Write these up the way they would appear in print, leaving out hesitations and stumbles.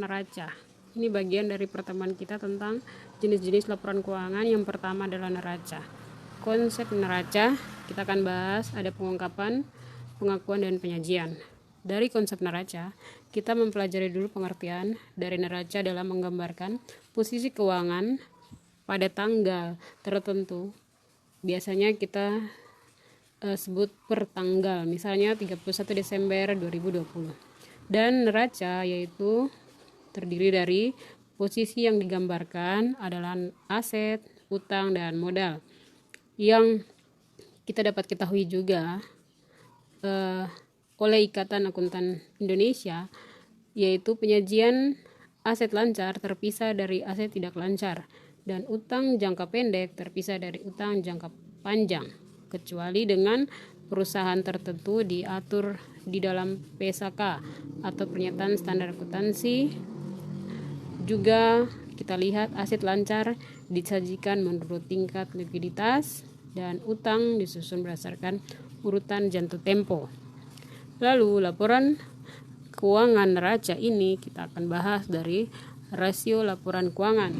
neraca. Ini bagian dari pertemuan kita tentang jenis-jenis laporan keuangan. Yang pertama adalah neraca. Konsep neraca kita akan bahas ada pengungkapan, pengakuan, dan penyajian. Dari konsep neraca, kita mempelajari dulu pengertian dari neraca dalam menggambarkan posisi keuangan pada tanggal tertentu. Biasanya kita sebut per tanggal, misalnya 31 Desember 2020. Dan neraca yaitu terdiri dari posisi yang digambarkan adalah aset, utang, dan modal. Yang kita dapat ketahui juga oleh Ikatan Akuntan Indonesia, yaitu penyajian aset lancar terpisah dari aset tidak lancar, dan utang jangka pendek terpisah dari utang jangka panjang, kecuali dengan perusahaan tertentu diatur di dalam PSAK atau pernyataan standar akuntansi. Juga kita lihat aset lancar disajikan menurut tingkat likuiditas dan utang disusun berdasarkan urutan jatuh tempo. Lalu laporan keuangan neraca ini kita akan bahas dari rasio laporan keuangan,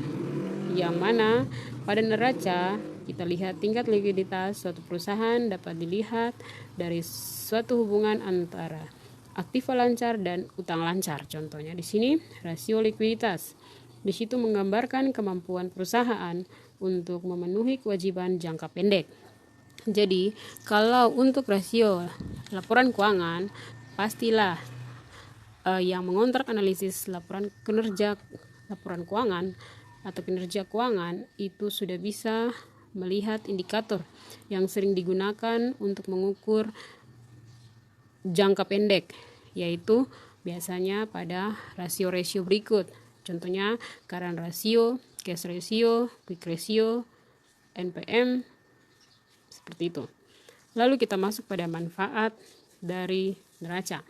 yang mana pada neraca kita lihat tingkat likuiditas suatu perusahaan dapat dilihat dari suatu hubungan antara aktiva lancar dan utang lancar. Contohnya di sini rasio likuiditas. Di situ menggambarkan kemampuan perusahaan untuk memenuhi kewajiban jangka pendek. Jadi, kalau untuk rasio laporan keuangan, pastilah yang mengontrak analisis laporan kinerja laporan keuangan atau kinerja keuangan itu sudah bisa melihat indikator yang sering digunakan untuk mengukur jangka pendek, yaitu biasanya pada rasio-rasio berikut. Contohnya current ratio, cash ratio, quick ratio, NPM, seperti itu. Lalu kita masuk pada manfaat dari neraca.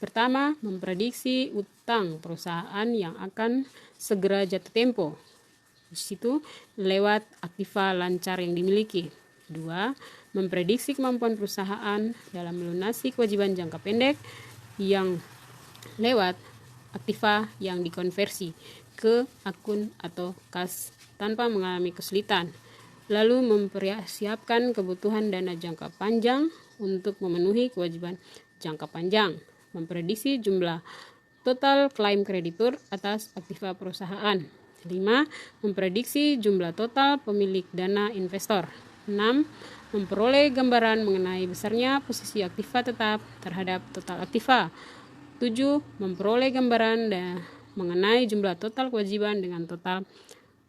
Pertama, memprediksi utang perusahaan yang akan segera jatuh tempo. Di situ lewat aktiva lancar yang dimiliki. 2. Memprediksi kemampuan perusahaan dalam melunasi kewajiban jangka pendek yang lewat aktiva yang dikonversi ke akun atau kas tanpa mengalami kesulitan. Lalu mempersiapkan kebutuhan dana jangka panjang untuk memenuhi kewajiban jangka panjang. Memprediksi jumlah total klaim kreditur atas aktiva perusahaan. 5. Memprediksi jumlah total pemilik dana investor. 6. Memperoleh gambaran mengenai besarnya posisi aktiva tetap terhadap total aktiva. 7. Memperoleh gambaran mengenai jumlah total kewajiban dengan total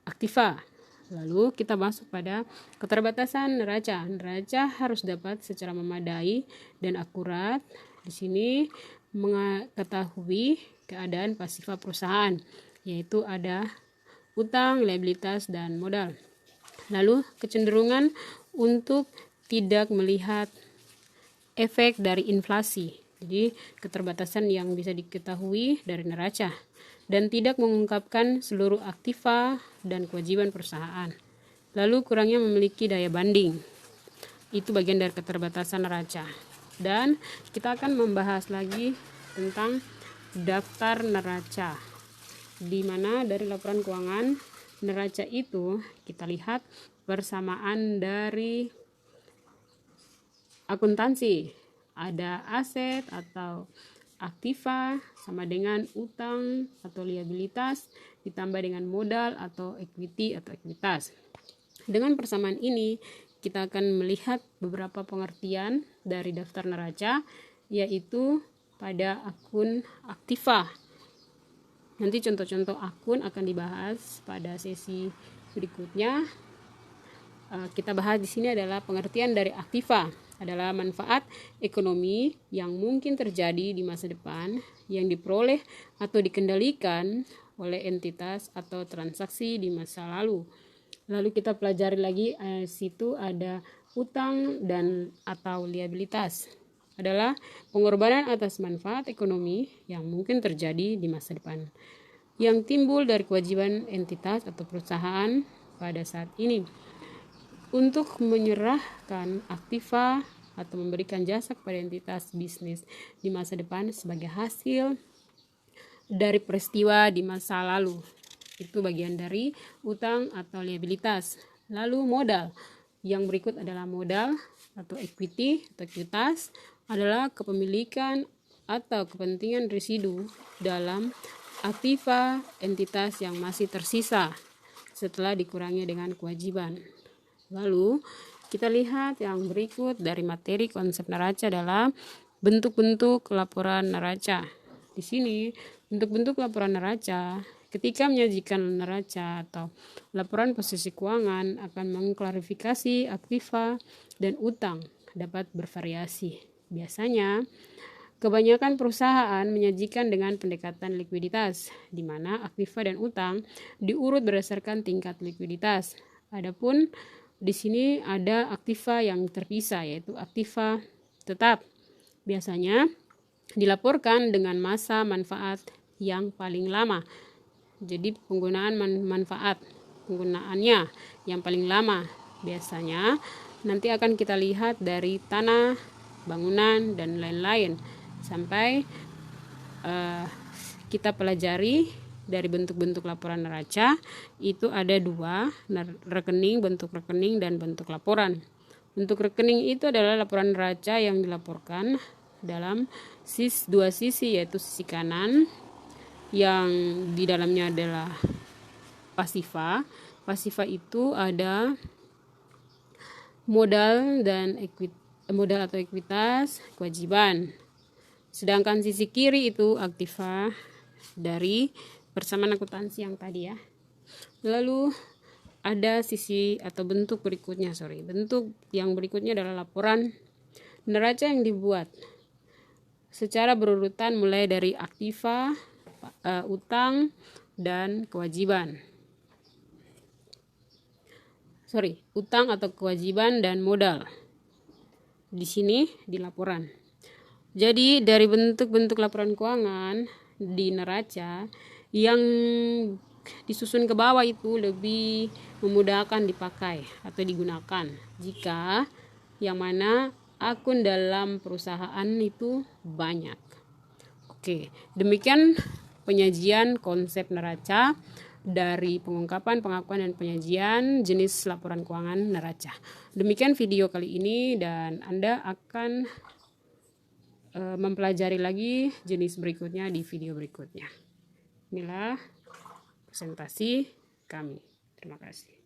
aktiva. Lalu kita masuk pada keterbatasan neraca. Neraca harus dapat secara memadai dan akurat di sini mengetahui keadaan pasifa perusahaan, yaitu ada utang, liabilitas, dan modal. Lalu kecenderungan untuk tidak melihat efek dari inflasi. Jadi keterbatasan yang bisa diketahui dari neraca dan tidak mengungkapkan seluruh aktiva dan kewajiban perusahaan. Lalu kurangnya memiliki daya banding. Itu bagian dari keterbatasan neraca. Dan kita akan membahas lagi tentang daftar neraca, di mana dari laporan keuangan neraca itu kita lihat persamaan dari akuntansi. Ada aset atau aktiva sama dengan utang atau liabilitas ditambah dengan modal atau equity atau ekuitas. Dengan persamaan ini kita akan melihat beberapa pengertian dari daftar neraca, yaitu pada akun aktiva. Nanti contoh-contoh akun akan dibahas pada sesi berikutnya. Kita bahas di sini adalah pengertian dari aktiva adalah manfaat ekonomi yang mungkin terjadi di masa depan yang diperoleh atau dikendalikan oleh entitas atau transaksi di masa lalu. Lalu kita pelajari lagi situ ada utang dan atau liabilitas adalah pengorbanan atas manfaat ekonomi yang mungkin terjadi di masa depan yang timbul dari kewajiban entitas atau perusahaan pada saat ini untuk menyerahkan aktiva atau memberikan jasa kepada entitas bisnis di masa depan sebagai hasil dari peristiwa di masa lalu. Itu bagian dari utang atau liabilitas. Lalu modal. Yang berikut adalah modal atau equity atau ekuitas adalah kepemilikan atau kepentingan residu dalam aktiva entitas yang masih tersisa setelah dikurangi dengan kewajiban. Lalu kita lihat yang berikut dari materi konsep neraca adalah bentuk-bentuk laporan neraca. Di sini bentuk-bentuk laporan neraca ketika menyajikan neraca atau laporan posisi keuangan akan mengklarifikasi aktiva dan utang dapat bervariasi. Biasanya kebanyakan perusahaan menyajikan dengan pendekatan likuiditas, di mana aktiva dan utang diurut berdasarkan tingkat likuiditas. Adapun di sini ada aktiva yang terpisah, yaitu aktiva tetap. Biasanya dilaporkan dengan masa manfaat yang paling lama. Jadi penggunaan penggunaannya yang paling lama biasanya nanti akan kita lihat dari tanah, bangunan, dan lain-lain sampai kita pelajari dari bentuk-bentuk laporan neraca. Itu ada dua, rekening, bentuk rekening, dan bentuk laporan. Bentuk rekening itu adalah laporan neraca yang dilaporkan dalam dua sisi, yaitu sisi kanan yang di dalamnya adalah pasiva. Pasiva itu ada modal dan modal atau ekuitas, kewajiban. Sedangkan sisi kiri itu aktiva dari persamaan akuntansi yang tadi ya. Lalu ada sisi atau bentuk berikutnya, bentuk yang berikutnya adalah laporan neraca yang dibuat secara berurutan mulai dari aktiva, utang, dan kewajiban. Utang atau kewajiban dan modal. Di sini di laporan. Jadi dari bentuk-bentuk laporan keuangan di neraca yang disusun ke bawah itu lebih memudahkan dipakai atau digunakan jika yang mana akun dalam perusahaan itu banyak. Oke, demikian penyajian konsep neraca dari pengungkapan, pengakuan, dan penyajian jenis laporan keuangan neraca. Demikian video kali ini dan Anda akan mempelajari lagi jenis berikutnya di video berikutnya. Inilah presentasi kami. Terima kasih.